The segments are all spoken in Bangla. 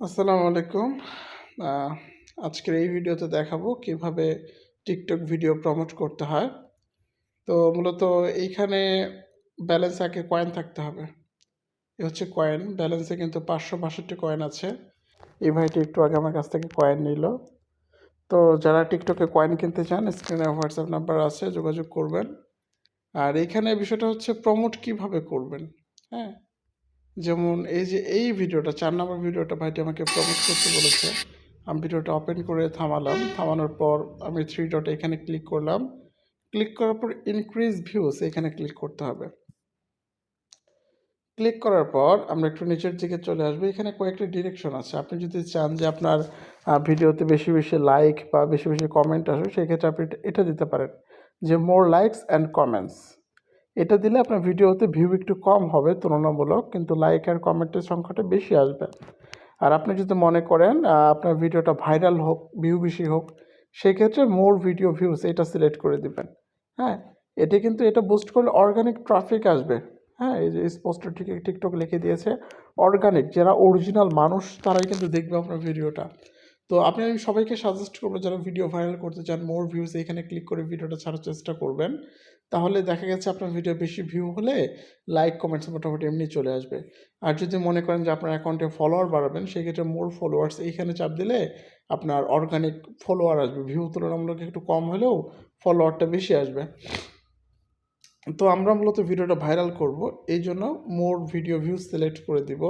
আসসালামু আলাইকুম। আ আজকের এই ভিডিওতে দেখাবো কিভাবে টিকটক ভিডিও প্রমোট করতে হয়। তো মূলত এইখানে ব্যালেন্স এ কয়েন থাকতে হবে। এ হচ্ছে কয়েন। ব্যালেন্সে কিন্তু ৫৬২ কয়েন আছে। এই ভাইটি একটু আগে আমার কাছ থেকে কয়েন নিল। তো যারা টিকটকে কয়েন কিনতে চান স্ক্রিনে হোয়াটসঅ্যাপ নাম্বার আছে, যোগাযোগ করবেন। আর এইখানে বিষয়টা হচ্ছে প্রমোট কিভাবে করবেন, হ্যাঁ? যেমন এই যে এই ভিডিওটা ৪ নম্বর ভিডিওটা ভাইটি আমাকে প্রমোট করতে বলেছে। আমি ভিডিওটা ওপেন করে থামালাম। থামানোর পর আমি 3 ডট এখানে ক্লিক করলাম। ক্লিক করার পর ইনক্রিজ ভিউজ এখানে ক্লিক করতে হবে। ক্লিক করার পর আমরা একটু নিচের দিকে চলে আসবো। এখানে কয়েকটি ডিরেকশন আছে। আপনি যদি চান যে আপনার ভিডিওতে বেশি, বেশি লাইক বা বেশি, বেশি কমেন্ট আসবে সেক্ষেত্রে আপনি এটা দিতে পারেন যে মোর লাইকস অ্যান্ড কমেন্টস। এটা দিলে আপনার ভিডিওতে ভিউ একটু কম হবে তুলনামূলক, কিন্তু লাইক আর কমেন্টের সংখ্যাটা বেশি আসবে। আর আপনি যদি মনে করেন আপনার ভিডিওটা ভাইরাল হোক, ভিউ বেশি হোক, সেক্ষেত্রে মোর ভিডিও ভিউজ এটা সিলেক্ট করে দিবেন। হ্যাঁ, এটা বুস্ট করলে অর্গানিক ট্রাফিক আসবে। হ্যাঁ, এই যে স্পষ্ট টিকটক লিখে দিয়েছে অর্গানিক, যারা অরিজিনাল মানুষ তারাই কিন্তু দেখবে আপনার ভিডিওটা। তো আমি সবাইকে সাজেস্ট করবো যারা ভিডিও ভাইরাল করতে চান মোর ভিউজ এখানে ক্লিক করে ভিডিওটা ছাড়ার চেষ্টা করবেন। তাহলে দেখা গেছে আপনার ভিডিও বেশি ভিউ হলে লাইক কমেন্টস মোটামুটি এমনি চলে আসবে। আর যদি মনে করেন যে আপনার অ্যাকাউন্টে ফলোয়ার বাড়াবেন সেক্ষেত্রে মোর ফলোয়ার্স এইখানে চাপ দিলে আপনার অর্গানিক ফলোয়ার আসবে। ভিউ তুলনামূলক একটু কম হলেও ফলোয়ারটা বেশি আসবে। তো আমরা মূলত ভিডিওটা ভাইরাল করব, এই জন্য মোর ভিডিও ভিউজ সিলেক্ট করে দিব।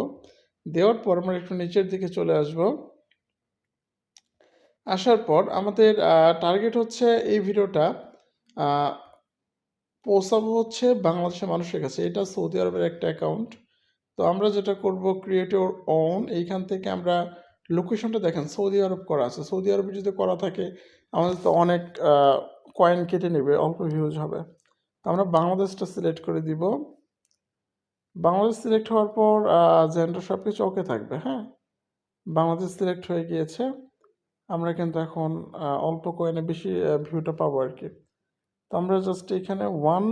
দেওয়ার পর আমরা একটু নিচের দিকে চলে আসব। আসার পর আমাদের টার্গেট হচ্ছে এই ভিডিওটা পৌঁছাবো হচ্ছে বাংলাদেশের মানুষের কাছে। এটা সৌদি আরবের একটা অ্যাকাউন্ট। তো আমরা যেটা করব ক্রিয়েট ইউর ওন, এইখান থেকে আমরা লোকেশনটা দেখেন সৌদি আরব করা আছে। সৌদি আরবে যদি করা থাকে আমাদের তো অনেক কয়েন কেটে নেবে, অল্প ভিউজ হবে। তো আমরা বাংলাদেশটা সিলেক্ট করে দিব। বাংলাদেশ সিলেক্ট হওয়ার পর জেন্ডার সব কিছু ওকে থাকবে, হ্যাঁ? বাংলাদেশ সিলেক্ট হয়ে গিয়েছে। আমরা কিন্তু এখন অল্প কয়েনে বেশি ভিউটা পাবো আর কি। তো আমরা জাস্ট এখানে ওয়ান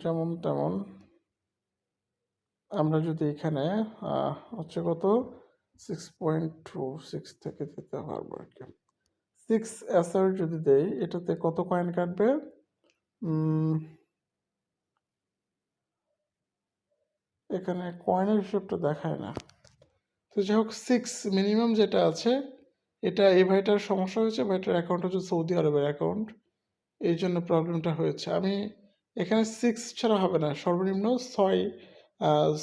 যেমন তেমন আমরা যদি এখানে হচ্ছে কত 6.26 থেকে দিতে পারবো আর কি। 6 যদি দেই এটাতে কত কয়েন কাটবে? এখানে কয়েনের হিসেবটা দেখায় না। তো যাই হোক 6 মিনিমাম যেটা আছে, এটা এই ভাইটার সমস্যা হয়েছে। ভাইটার অ্যাকাউন্ট হচ্ছে সৌদি আরবের অ্যাকাউন্ট, এই জন্য প্রবলেমটা হয়েছে। আমি এখানে 6 ছাড়া হবে না, সর্বনিম্ন 6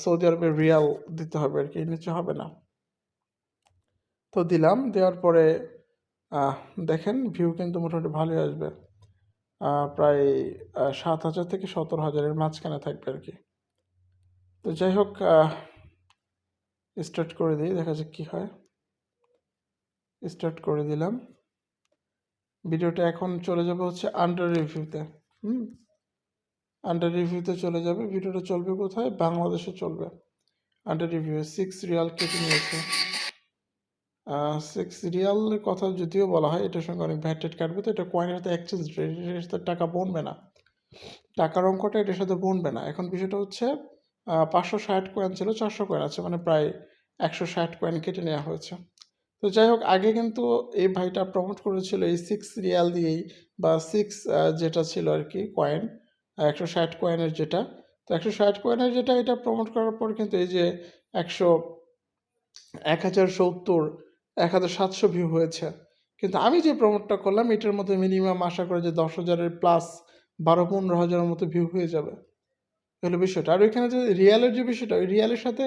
সৌদি আরবের রিয়াল দিতে হবে আর কি, এর নিচে হবে না। তো দিলাম, দেওয়ার পরে দেখেন ভিউ কিন্তু মোটামুটি ভালোই আসবে। প্রায় 7,000 থেকে 17,000-এর মাঝখানে থাকবে আর কি। তো যাই হোক স্টার্ট করে দিই, দেখা যাক কী হয়। স্টার্ট করে দিলাম। ভিডিওটা এখন চলে যাবে হচ্ছে আন্ডার রিভিউতে। আন্ডার রিভিউতে চলে যাবে। ভিডিওটা চলবে কোথায়? বাংলাদেশে চলবে। আন্ডার রিভিউ 6 রিয়াল কেটে নিয়েছে। 6 রিয়ালের কথা যদিও বলা হয় এটার সঙ্গে অনেক ভ্যাট ট্যাট কাটবে, তো এটা কয়েনের সাথে এক্সচেঞ্জ রেট, এটার সাথে টাকা বনবে না। টাকার অঙ্কটা এটার সাথে বনবে না। এখন বিষয়টা হচ্ছে 560 কয়েন ছিল, 400 কয়েন আছে, মানে প্রায় 160 কয়েন কেটে নেওয়া হয়েছে। তো যাই হোক আগে কিন্তু এই ভাইটা প্রমোট করেছিল এই 6 রিয়াল দিয়েই, বা 6 যেটা ছিল আর কি কয়েন, 160 কয়েনের যেটা। তো 160 কয়েনের যেটা এটা প্রমোট করার পর কিন্তু এই যে 1070 1700 ভিউ হয়েছে। কিন্তু আমি যে প্রমোটটা করলাম এটার মধ্যে মিনিমাম আশা করে যে 10,000-এর প্লাস 12-15,000-এর মতো ভিউ হয়ে যাবে, হলো বিষয়টা। আর ওইখানে যে রিয়ালের যে বিষয়টা, ওই রিয়ালের সাথে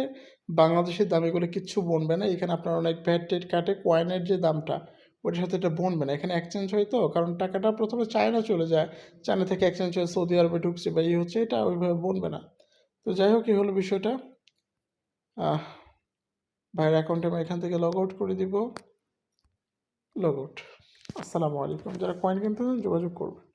বাংলাদেশের দাম এগুলো কিচ্ছু বনবে না। এখানে আপনার অনেক ভ্যাট টেট কাটে, কয়েনের যে দামটা ওটার সাথে এটা বনবে না। এখানে এক্সচেঞ্জ হয় তো, কারণ টাকাটা প্রথমে চায়না চলে যায়, চায়না থেকে এক্সচেঞ্জ হয়ে সৌদি আরবে ঢুকছে বা এই হচ্ছে, এটা ওইভাবে বনবে না। তো যাই হোক এই হলো বিষয়টা। ভাইয়ের অ্যাকাউন্টে আমি এখান থেকে লগ আউট করে দিব। Log out. আসসালামু আলাইকুম। যারা কয়েন কিনতে চান যোগাযোগ করবেন।